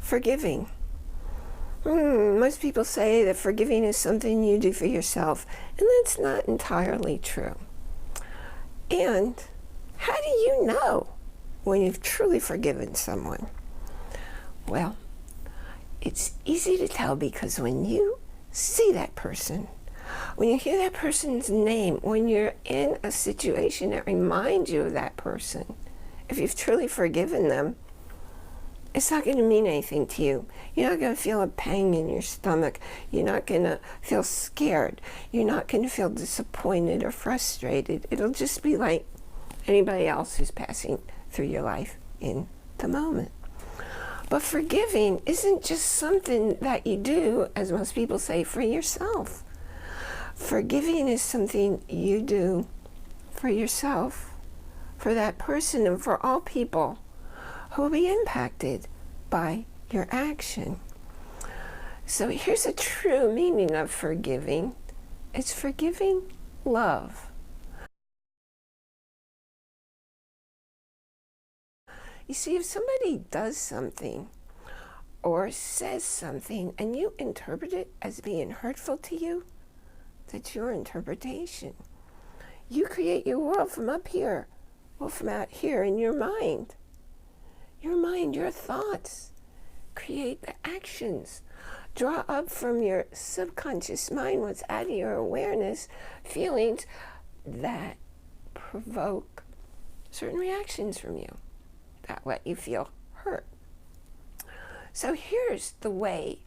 Forgiving. Most people say that forgiving is something you do for yourself, and that's not entirely true. And how do you know when you've truly forgiven someone? Well, it's easy to tell because when you see that person, when you hear that person's name, when you're in a situation that reminds you of that person, if you've truly forgiven them, it's not going to mean anything to you. You're not going to feel a pang in your stomach. You're not going to feel scared. You're not going to feel disappointed or frustrated. It'll just be like anybody else who's passing through your life in the moment. But forgiving isn't just something that you do, as most people say, for yourself. Forgiving is something you do for yourself, for that person, and for all people who will be impacted by your action. So here's a true meaning of forgiving. It's forgiving love. You see, if somebody does something or says something and you interpret it as being hurtful to you, that's your interpretation. You create your world from up here, well, from out here in your mind. Your mind, your thoughts, create the actions. Draw up from your subconscious mind what's out of your awareness, feelings that provoke certain reactions from you that let you feel hurt. So here's the way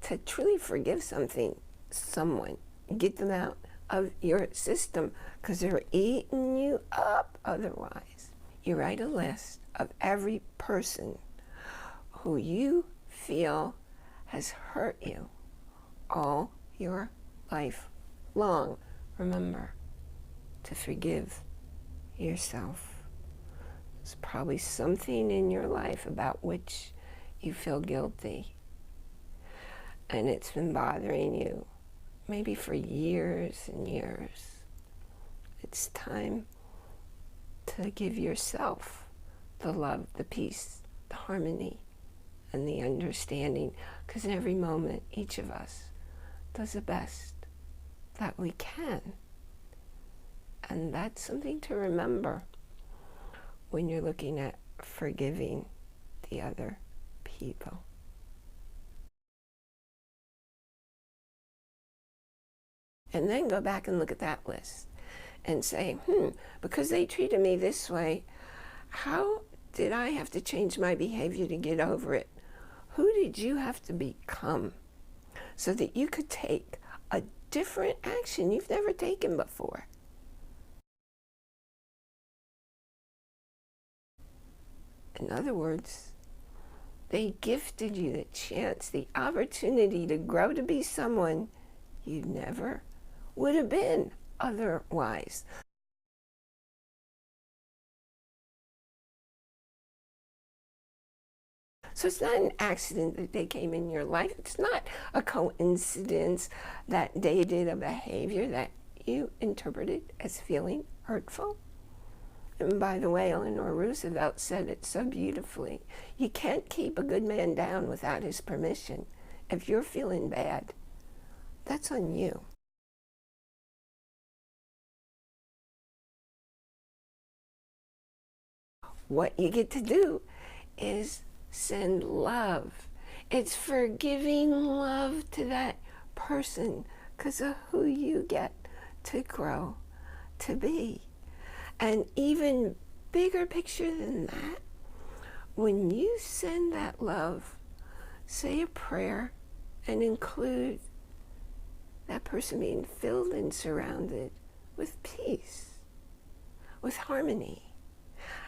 to truly forgive someone, get them out of your system because they're eating you up otherwise. You write a list of every person who you feel has hurt you all your life long. Remember to forgive yourself. There's probably something in your life about which you feel guilty, and it's been bothering you maybe for years and years. It's time to give yourself the love, the peace, the harmony, and the understanding, because in every moment, each of us does the best that we can. And that's something to remember when you're looking at forgiving the other people. And then go back and look at that list and say, because they treated me this way, how did I have to change my behavior to get over it? Who did you have to become so that you could take a different action you've never taken before? In other words, they gifted you the chance, the opportunity to grow to be someone you never would have been otherwise. So it's not an accident that they came in your life. It's not a coincidence that they did a behavior that you interpreted as feeling hurtful. And by the way, Eleanor Roosevelt said it so beautifully. You can't keep a good man down without his permission. If you're feeling bad, that's on you. What you get to do is send love. It's forgiving love to that person because of who you get to grow to be. And even bigger picture than that, when you send that love, say a prayer and include that person being filled and surrounded with peace, with harmony,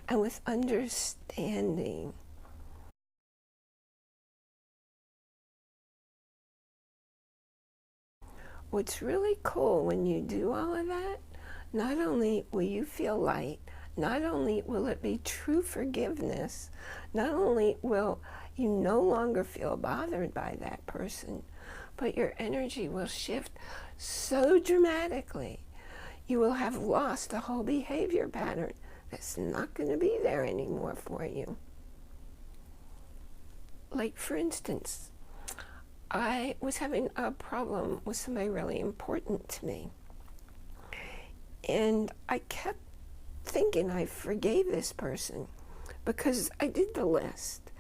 and with understanding. What's really cool when you do all of that, not only will you feel light, not only will it be true forgiveness, not only will you no longer feel bothered by that person, but your energy will shift so dramatically. You will have lost a whole behavior pattern that's not going to be there anymore for you. Like, for instance, I was having a problem with somebody really important to me. And I kept thinking I forgave this person because I did the list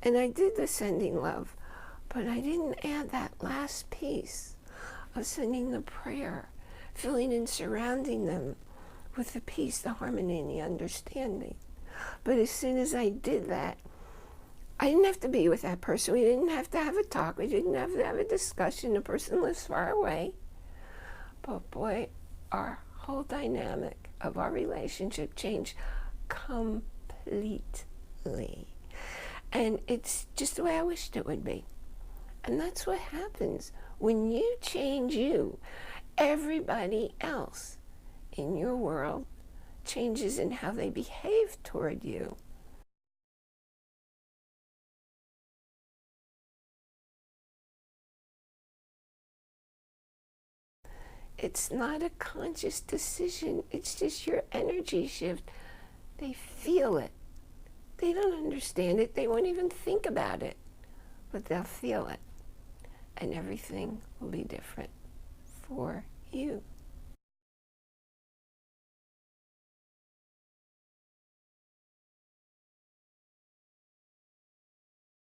and I did the sending love, but I didn't add that last piece of sending the prayer, filling and surrounding them with the peace, the harmony, and the understanding. But as soon as I did that, I didn't have to be with that person. We didn't have to have a talk. We didn't have to have a discussion. The person lives far away. But boy, our whole dynamic of our relationship changed completely. And it's just the way I wished it would be. And that's what happens when you change you. Everybody else in your world changes in how they behave toward you. It's not a conscious decision. It's just your energy shift. They feel it. They don't understand it. They won't even think about it. But they'll feel it. And everything will be different for you.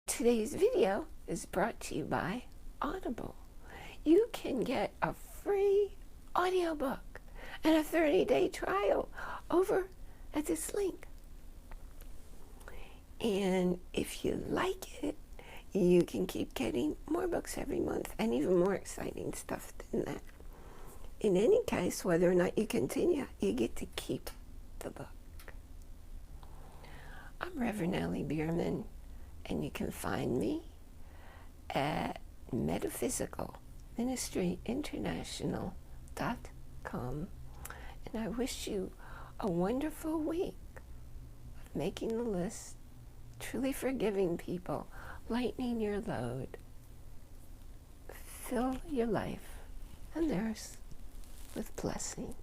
Today's video is brought to you by Audible. You can get a free audiobook and a 30-day trial over at this link. And if you like it, you can keep getting more books every month and even more exciting stuff than that. In any case, whether or not you continue, you get to keep the book. I'm Reverend Ellie Bierman, and you can find me at metaphysicalministryinternational.com. And I wish you a wonderful week of making the list, truly forgiving people, lightening your load. Fill your life and theirs with blessing.